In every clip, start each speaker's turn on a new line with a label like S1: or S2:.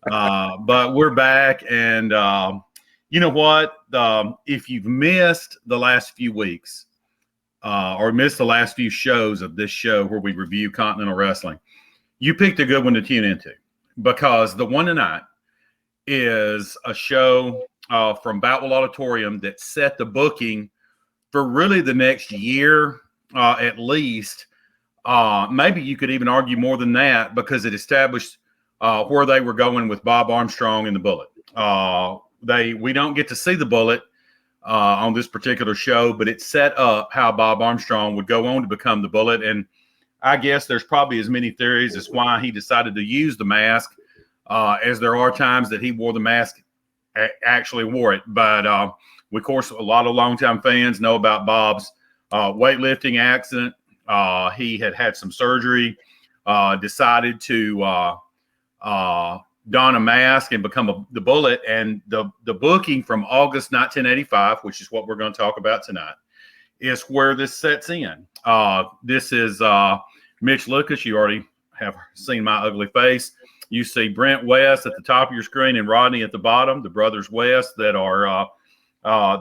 S1: But we're back, and you know what? If you've missed the last few weeks or missed the last few shows of this show where we review Continental Wrestling, you picked a good one to tune into, because the one tonight is a show from Boutwell Auditorium that set the booking for really the next year at least. Maybe you could even argue more than that, because it established where they were going with Bob Armstrong and the Bullet. We don't get to see the Bullet on this particular show, but it set up how Bob Armstrong would go on to become the Bullet. And I guess there's probably as many theories as why he decided to use the mask as there are times that he wore the mask, actually wore it. But of course, a lot of longtime fans know about Bob's weightlifting accident. He had some surgery, decided to don a mask and become the Bullet. And the booking from August 1985, which is what we're going to talk about tonight, is where this sets in. This is Mitch Lucas. You already have seen my ugly face. You see Brent West at the top of your screen and Rodney at the bottom, the brothers West that are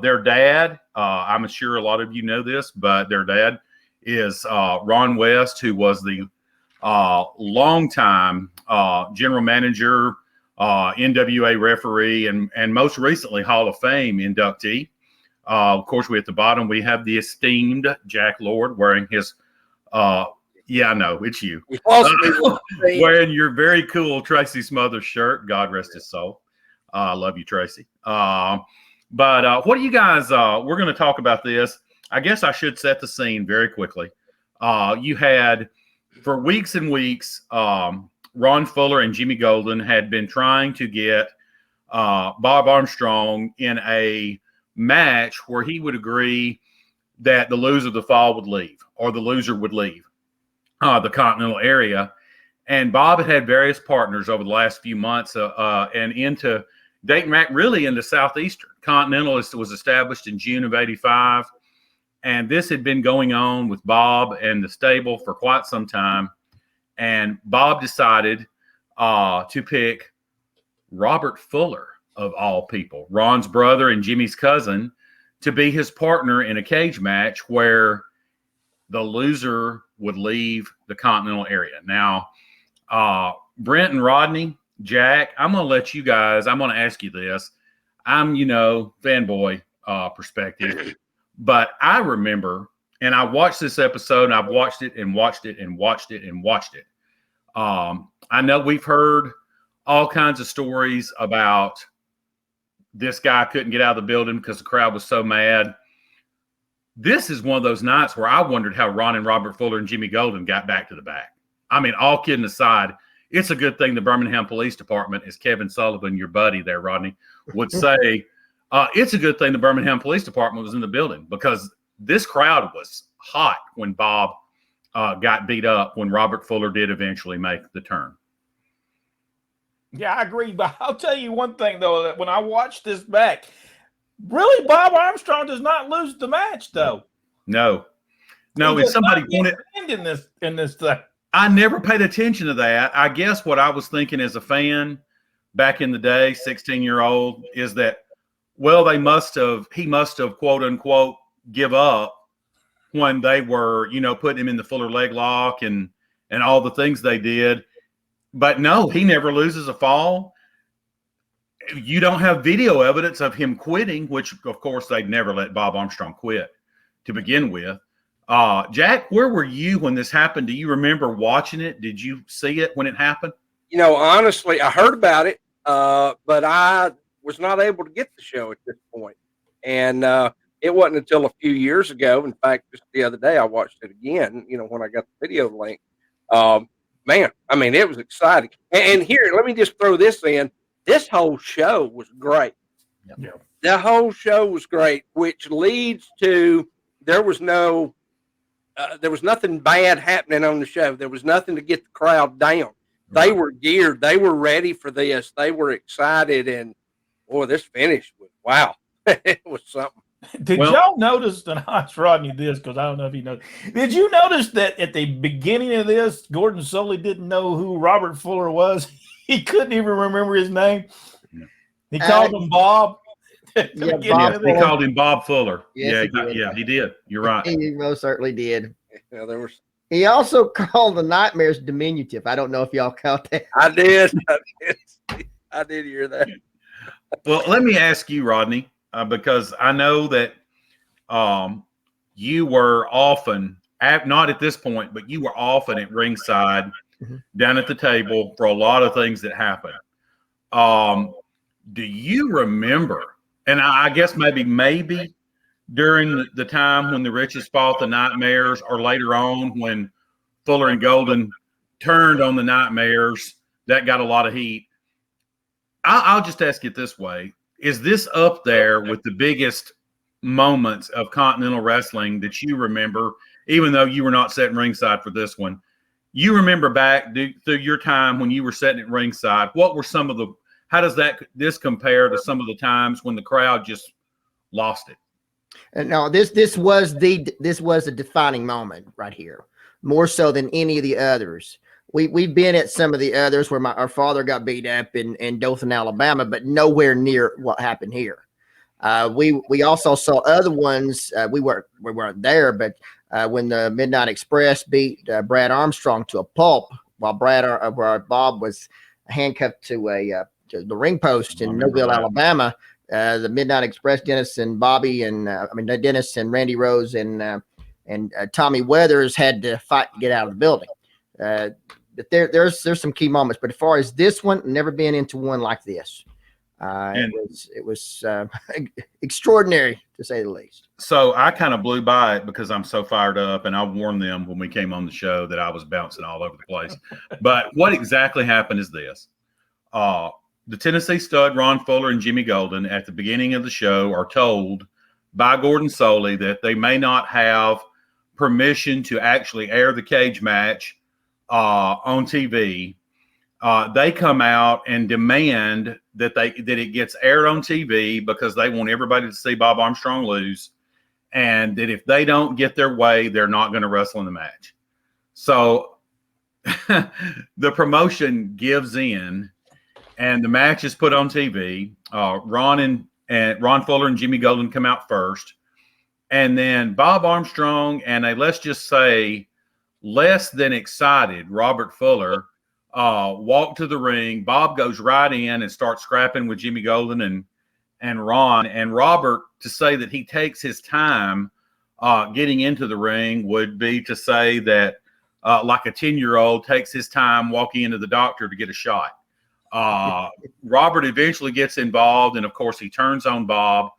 S1: their dad. I'm sure a lot of you know this, but their dad is Ron West, who was the longtime general manager, NWA referee, and most recently Hall of Fame inductee. Of course, at the bottom, we have the esteemed Jack Lord wearing his, yeah, I know, it's you. Wearing your very cool Tracy Smothers shirt. God rest his soul. I love you, Tracy. But what do you guys, we're going to talk about this. I guess I should set the scene very quickly. You had, for weeks and weeks, Ron Fuller and Jimmy Golden had been trying to get Bob Armstrong in a match where he would agree that the loser of the fall would leave, or the loser would leave the Continental area. And Bob had various partners over the last few months and into dating back really into Southeastern. Continental was established in June of '85. And this had been going on with Bob and the stable for quite some time. And Bob decided to pick Robert Fuller, of all people, Ron's brother and Jimmy's cousin, to be his partner in a cage match where the loser would leave the Continental area. Now, Brent and Rodney, Jack, I'm going to let you guys, I'm going to ask you this. I'm, fanboy perspective. But I remember, and I watched this episode, and I've watched it and watched it and watched it and watched it. I know we've heard all kinds of stories about this guy couldn't get out of the building because the crowd was so mad. This is one of those nights where I wondered how Ron and Robert Fuller and Jimmy Golden got back to the back. I mean, all kidding aside, it's a good thing the Birmingham Police Department, as Kevin Sullivan, your buddy there, Rodney, would say, it's a good thing the Birmingham Police Department was in the building, because this crowd was hot when Bob got beat up, when Robert Fuller did eventually make the turn.
S2: Yeah, I agree. But I'll tell you one thing, though, that when I watched this back, really, Bob Armstrong does not lose the match, though.
S1: No. If somebody pointed
S2: in this thing.
S1: I never paid attention to that. I guess what I was thinking as a fan back in the day, 16-year-old, is that, well, he must have, quote unquote, give up when they were, putting him in the Fuller leg lock and all the things they did. But no, he never loses a fall. You don't have video evidence of him quitting, which of course they'd never let Bob Armstrong quit to begin with. Jack, where were you when this happened? Do you remember watching it? Did you see it when it happened?
S3: Honestly, I heard about it, but I was not able to get the show at this point. And it wasn't until a few years ago. In fact, just the other day, I watched it again, when I got the video link. Man, I mean, it was exciting. And here, let me just throw this in. This whole show was great.
S2: Yep.
S3: The whole show was great, which leads to there was nothing bad happening on the show. There was nothing to get the crowd down. Right. They were geared. They were ready for this. They were excited. And, boy, this finish was, wow. It was something.
S2: Did y'all notice, and I asked Rodney this because I don't know if he knows. Did you notice that at the beginning of this, Gordon Sully didn't know who Robert Fuller was? he couldn't even remember his name.
S1: Yeah.
S2: He called him Bob.
S1: Yeah, he called him Bob Fuller.
S4: Yes,
S1: he did. You're right.
S4: He most certainly did.
S3: Yeah, there was.
S4: He also called the nightmares diminutive. I don't know if y'all caught that.
S3: I did. I did hear that.
S1: Well, let me ask you, Rodney, because I know that you were often, not at this point, but you were often at ringside, down at the table for a lot of things that happened. Do you remember, and I guess maybe during the time when the Riches fought the Nightmares, or later on when Fuller and Golden turned on the Nightmares, that got a lot of heat. I'll just ask it this way. Is this up there with the biggest moments of Continental Wrestling that you remember, even though you were not sitting ringside for this one? You remember back through your time when you were sitting at ringside, what were some of the, how does this compare to some of the times when the crowd just lost it?
S4: No, this was a defining moment right here, more so than any of the others. We've been at some of the others where our father got beat up in Dothan, Alabama, but nowhere near what happened here. We also saw other ones. We weren't there, but when the Midnight Express beat Brad Armstrong to a pulp, while Bob was handcuffed to the ring post in Mobile, Alabama, the Midnight Express, Dennis and Dennis and Randy Rose and Tommy Weathers had to fight to get out of the building. But there's some key moments, but as far as this one, never been into one like this. It was extraordinary, to say the least.
S1: So I kind of blew by it because I'm so fired up, and I warned them when we came on the show that I was bouncing all over the place. But what exactly happened is this. The Tennessee Stud, Ron Fuller, and Jimmy Golden at the beginning of the show are told by Gordon Soley that they may not have permission to actually air the cage match on TV. They come out and demand that it gets aired on TV because they want everybody to see Bob Armstrong lose, and that if they don't get their way, they're not going to wrestle in the match. So the promotion gives in, and the match is put on TV. Ron Fuller and Jimmy Golden come out first, and then Bob Armstrong and let's just say less than excited Robert Fuller walk to the ring. Bob goes right in and starts scrapping with Jimmy Golden and Ron. And Robert, to say that he takes his time getting into the ring would be to say that like a 10-year-old takes his time walking into the doctor to get a shot. Robert eventually gets involved, and of course he turns on Bob.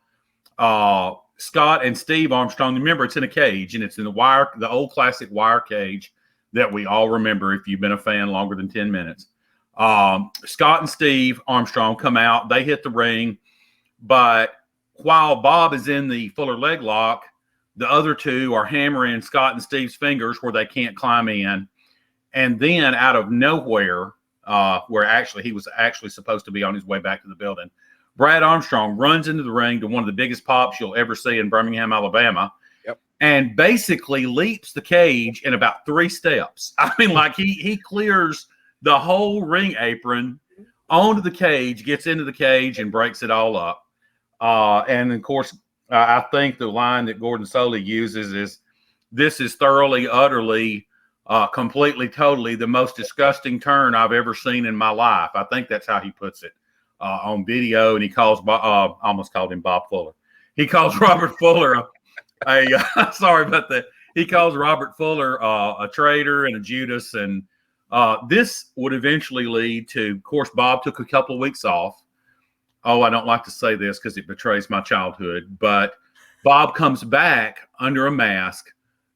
S1: Scott and Steve Armstrong, remember it's in a cage, and it's in the old classic wire cage that we all remember if you've been a fan longer than 10 minutes. Scott and Steve Armstrong come out. They hit the ring. But while Bob is in the Fuller leg lock, the other two are hammering Scott and Steve's fingers where they can't climb in. And then out of nowhere, where he was actually supposed to be on his way back to the building, Brad Armstrong runs into the ring to one of the biggest pops you'll ever see in Birmingham, Alabama. And basically leaps the cage in about 3 steps. I mean, like he clears the whole ring apron onto the cage, gets into the cage, and breaks it all up. And of course, I think the line that Gordon Soley uses is, "This is thoroughly, utterly, completely, totally the most disgusting turn I've ever seen in my life." I think that's how he puts it on video. And he calls almost called him Bob Fuller. He calls Robert Fuller sorry about that. He calls Robert Fuller a traitor and a Judas, and this would eventually lead to, of course, Bob took a couple of weeks off. Oh, I don't like to say this because it betrays my childhood, but Bob comes back under a mask,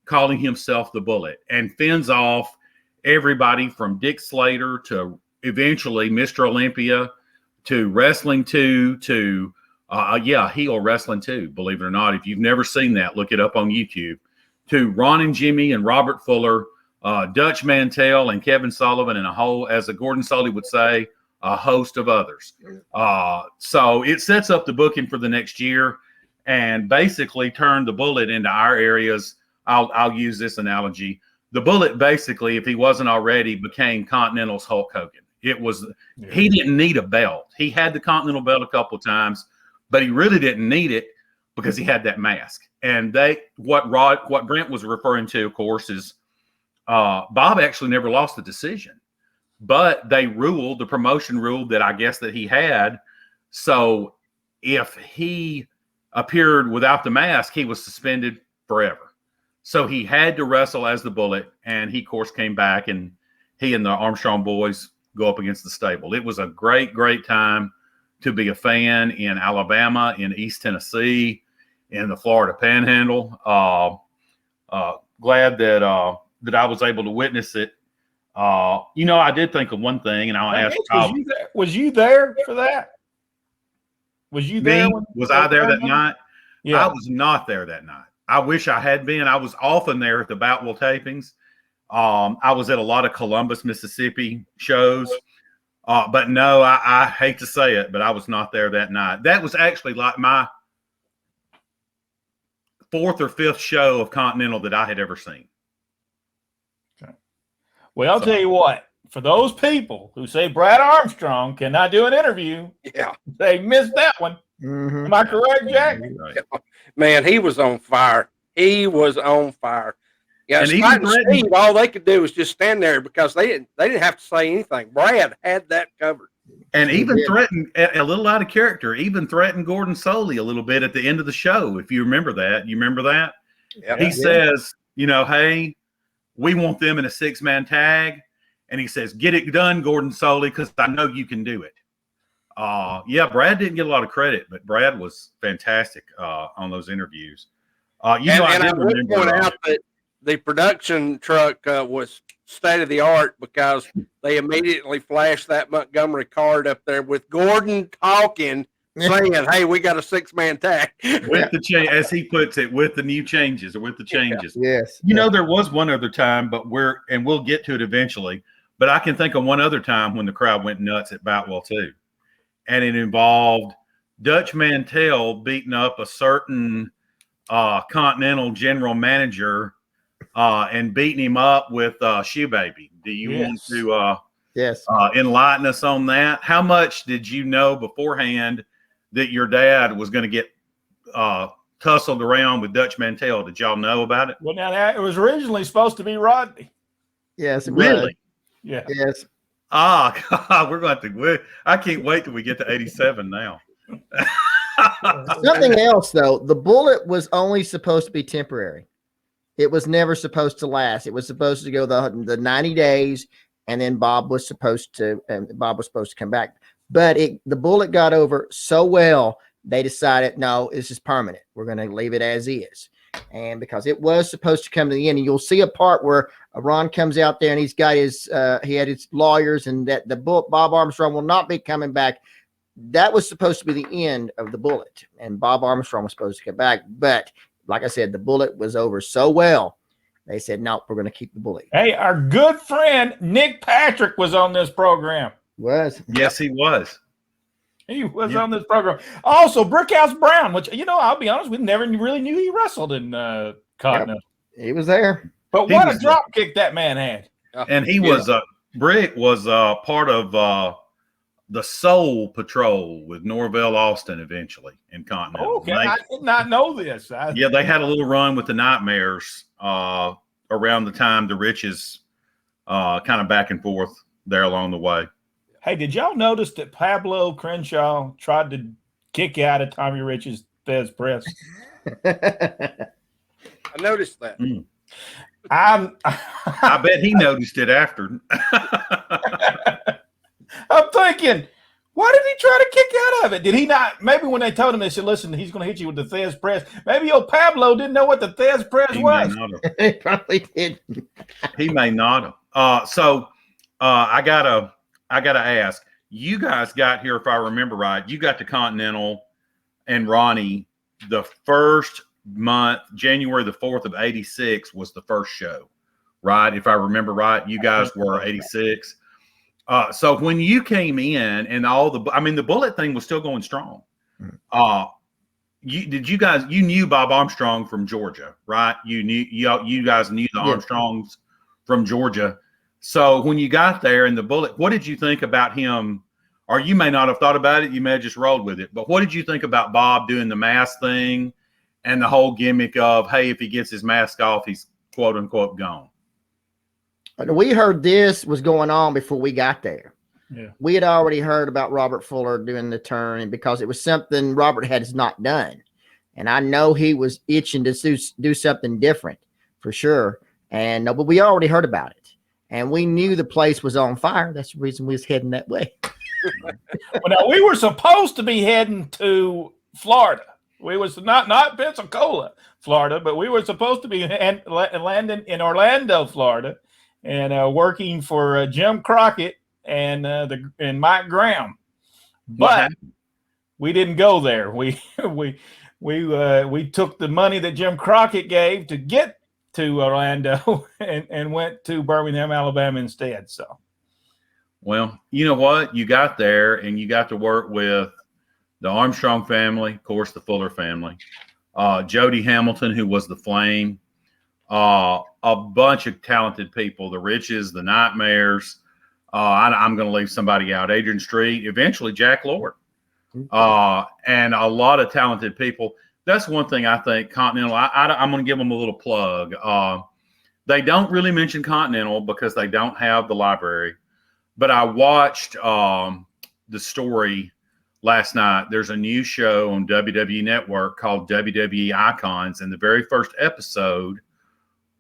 S1: calling himself the Bullet, and fends off everybody from Dick Slater to eventually Mr. Olympia to Wrestling 2 to heel Wrestling 2, believe it or not. If you've never seen that, look it up on YouTube. To Ron and Jimmy and Robert Fuller, Dutch Mantell and Kevin Sullivan, and as Gordon Soley would say, a host of others. So it sets up the booking for the next year and basically turned the Bullet into our areas. I'll use this analogy. The Bullet basically, if he wasn't already, became Continental's Hulk Hogan. It was he didn't need a belt. He had the Continental belt a couple of times, but he really didn't need it because he had that mask. And what Brent was referring to, of course, is Bob actually never lost the decision, but the promotion ruled that I guess that he had. So if he appeared without the mask, he was suspended forever. So he had to wrestle as the Bullet, and he, of course, came back, and he and the Armstrong boys go up against the stable. It was a great, great time to be a fan in Alabama, in East Tennessee, in the Florida Panhandle. Glad that I was able to witness it. I did think of one thing, and I'll ask.
S2: Was you there for that? Was you there?
S1: Was I there that night?
S2: Yeah.
S1: I was not there that night. I wish I had been. I was often there at the Boutwell tapings. I was at a lot of Columbus, Mississippi shows. But no, I hate to say it, but I was not there that night. That was actually like my 4th or 5th show of Continental that I had ever seen.
S2: Okay. Well, I'll tell you what. For those people who say Brad Armstrong cannot do an interview, they missed that one.
S4: Mm-hmm.
S2: Am I correct, Jack?
S1: Right.
S3: Man, he was on fire. He was on fire. Yeah,
S1: and
S3: Scott and Steve, all they could do was just stand there because they didn't have to say anything. Brad had that covered.
S1: And even threatened, a little out of character, even threatened Gordon Soley a little bit at the end of the show, if you remember that. You remember that?
S3: Yep.
S1: He says, hey, we want them in a 6-man tag. And he says, get it done, Gordon Soley, because I know you can do it. Brad didn't get a lot of credit, but Brad was fantastic on those interviews. I
S3: would point out that the production truck was state of the art because they immediately flashed that Montgomery card up there with Gordon talking, saying, "Hey, we got a 6-man tag
S1: with the change," as he puts it, with the new changes or with the changes.
S4: Yeah. Yes.
S1: There was one other time, but we'll get to it eventually. But I can think of one other time when the crowd went nuts at Boutwell too, and it involved Dutch Mantell beating up a certain Continental general manager and beating him up with Shoe Baby. Do you want to enlighten us on that? How much did you know beforehand that your dad was going to get tussled around with Dutch Mantell? Did y'all know about it?
S2: Well, now it was originally supposed to be Rodney.
S4: Yes, it
S1: really?
S4: Was.
S2: Yeah.
S4: Yes.
S1: God, we're going to. I can't wait till we get to 87 now.
S4: Something else, though, the Bullet was only supposed to be temporary. It was never supposed to last. It was supposed to go the 90 days, and then Bob was supposed to come back. But the Bullet got over so well, they decided, no, this is permanent. We're going to leave it as is. And because it was supposed to come to the end, and you'll see a part where Ron comes out there and he's got he had his lawyers, and that Bob Armstrong will not be coming back. That was supposed to be the end of the Bullet, and Bob Armstrong was supposed to come back. But like I said, the Bullet was over so well, they said, no, we're going to keep the Bullet.
S2: Hey, our good friend Nick Patrick was on this program.
S1: Yes, he was.
S2: He was on this program. Also, Brickhouse Brown, which, I'll be honest, we never really knew he wrestled in Continental.
S4: Yep. He was there.
S2: But what a drop kick that man had.
S1: And he was, Brick was part of the Soul Patrol with Norvell Austin eventually in Continental.
S2: Okay, I did not know this.
S1: They had a little run with the Nightmares around the time the Riches kind of back and forth there along the way.
S2: Hey, did y'all notice that Pablo Crenshaw tried to kick out of Tommy Rich's Thez press?
S3: I noticed that.
S1: I bet he noticed it after.
S2: I'm thinking, why did he try to kick out of it? Did he not? Maybe when they told him, they said, listen, he's going to hit you with the Thez press. Maybe old Pablo didn't know what the Thez press was.
S4: He probably did.
S1: He may not have. So I gotta ask, you guys got here, if I remember right, you got to Continental and Ronnie the first month, January the 4th of 86 was the first show, right? If I remember right, you guys were 86. So when you came in and the Bullet thing was still going strong. You knew Bob Armstrong from Georgia, right? You guys knew the Armstrongs from Georgia. So when you got there in the bullet, what did you think about him? Or you may not have thought about it. You may have just rolled with it. But what did you think about Bob doing the mask thing and the whole gimmick of, hey, if he gets his mask off, he's quote unquote gone?
S4: We heard this was going on before we got there.
S2: Yeah.
S4: We had already heard about Robert Fuller doing the turn, and because it was something Robert has not done. And I know he was itching to do something different for sure. And but we already heard about it. And we knew the place was on fire. That's the reason we was heading that way.
S2: Well, now we were supposed to be heading to Florida. We was not Pensacola, Florida, but we were supposed to be landing in Orlando, Florida, and working for Jim Crockett and Mike Graham. But we didn't go there. We took the money that Jim Crockett gave to get to Orlando and went to Birmingham, Alabama instead. So.
S1: Well, you know what? You got there and you got to work with the Armstrong family, of course, the Fuller family, Jody Hamilton, who was the Flame, a bunch of talented people, the Riches, the Nightmares. I'm going to leave somebody out, Adrian Street, eventually Jack Lord, and a lot of talented people. That's one thing I think Continental, I'm going to give them a little plug. They don't really mention Continental because they don't have the library. But I watched the story last night. There's a new show on WWE Network called Wwe Icons, and the very first episode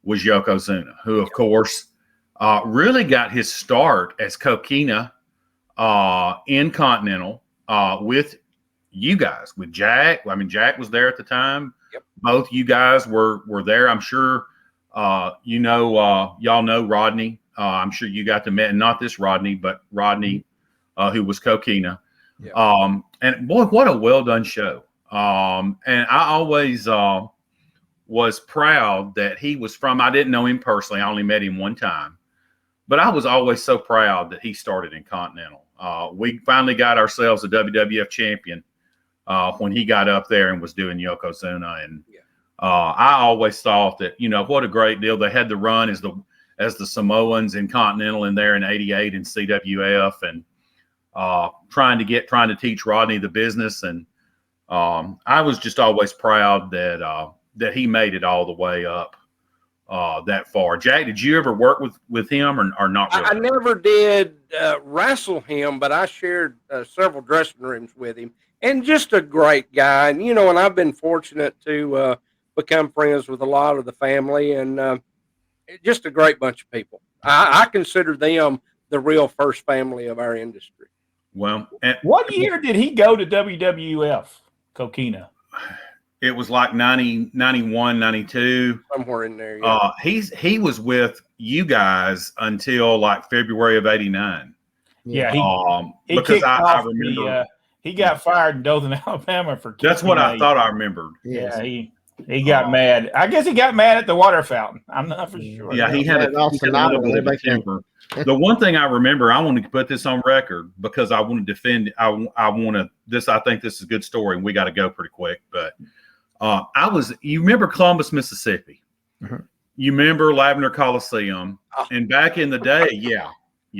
S1: was Yokozuna, who, of course, really got his start as Kokina in Continental with you guys, with Jack. I mean, Jack was there at the time.
S3: Yep.
S1: Both you guys were there. I'm sure y'all know Rodney. I'm sure you got to meet, and not this Rodney, but Rodney, who was Kokina.
S3: Yeah.
S1: And boy, what a well done show. And I always was proud that he was from, I didn't know him personally. I only met him one time, but I was always so proud that he started in Continental. We finally got ourselves a WWF champion when he got up there and was doing Yokozuna. And I always thought that, what a great deal. They had the run as the Samoans in Continental in there in '88 in CWF, and trying to teach Rodney the business. And I was just always proud that he made it all the way up that far. Jack, did you ever work with him or not really?
S3: I never did wrestle him, but I shared several dressing rooms with him, and just a great guy. And, and I've been fortunate to become friends with a lot of the family, and just a great bunch of people. I consider them the real first family of our industry.
S1: Well,
S2: what year did he go to WWF, Kokina?
S1: It was like 90, 91, 92.
S3: Somewhere in there. Yeah.
S1: He was with you guys until like February of '89.
S2: Yeah.
S1: Because I remember
S2: he got fired in Dothan, Alabama for kicking.
S1: That's what I thought I remembered.
S2: Yeah, he got mad. I guess he got mad at the water fountain. I'm not for sure.
S1: Yeah, he had a little bit of a temper. The one thing I remember, I wanted to put this on record because I want to defend. I think this is a good story, and we got to go pretty quick. But you remember Columbus, Mississippi?
S4: Mm-hmm.
S1: You remember Lavender Coliseum? And back in the day, yeah.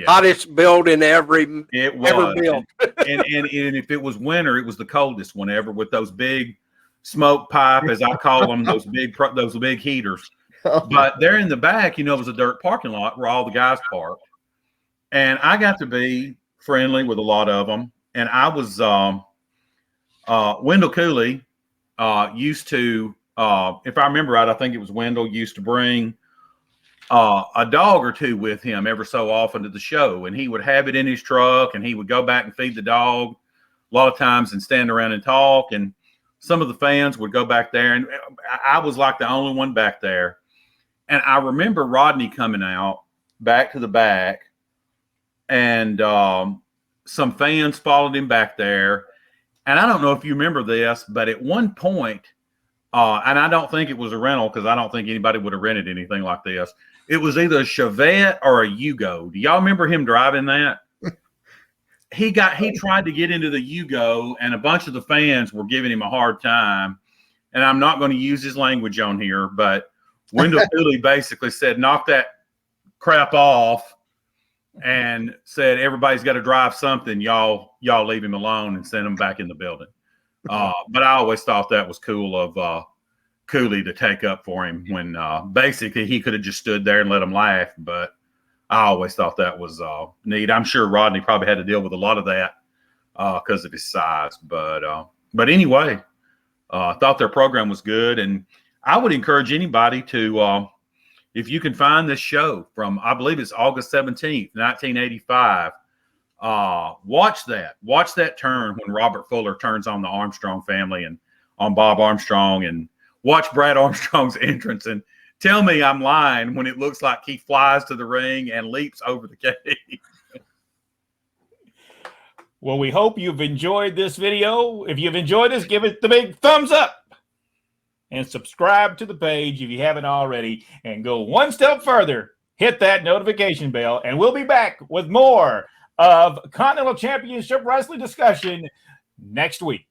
S3: Hottest building ever built.
S1: and if it was winter, it was the coldest one ever, with those big smoke pipe, as I call them, those big heaters. But there in the back, it was a dirt parking lot where all the guys parked. And I got to be friendly with a lot of them. And I was Wendell Cooley used to, if I remember right, I think it was Wendell used to bring a dog or two with him ever so often to the show. And he would have it in his truck, and he would go back and feed the dog a lot of times and stand around and talk. And some of the fans would go back there, and I was like the only one back there. And I remember Rodney coming out back to the back, and some fans followed him back there. And I don't know if you remember this, but at one point, and I don't think it was a rental because I don't think anybody would have rented anything like this. It was either a Chevette or a Yugo. Do y'all remember him driving that? He tried to get into the Yugo, and a bunch of the fans were giving him a hard time. And I'm not going to use his language on here, but Wendell Cooley basically said, "Knock that crap off. and said, everybody's got to drive something. Y'all leave him alone and send him back in the building. But I always thought that was cool of Cooley to take up for him when basically he could have just stood there and let him laugh. But I always thought that was neat. I'm sure Rodney probably had to deal with a lot of that because of his size. But anyway, I thought their program was good. And I would encourage anybody to, if you can find this show from, I believe it's August 17th, 1985, watch that turn when Robert Fuller turns on the Armstrong family and on Bob Armstrong, and watch Brad Armstrong's entrance and tell me I'm lying when it looks like he flies to the ring and leaps over the cage.
S2: Well, we hope you've enjoyed this video. If you've enjoyed this, give it the big thumbs up and subscribe to the page if you haven't already, and go one step further, hit that notification bell, and we'll be back with more of Continental Championship Wrestling discussion next week.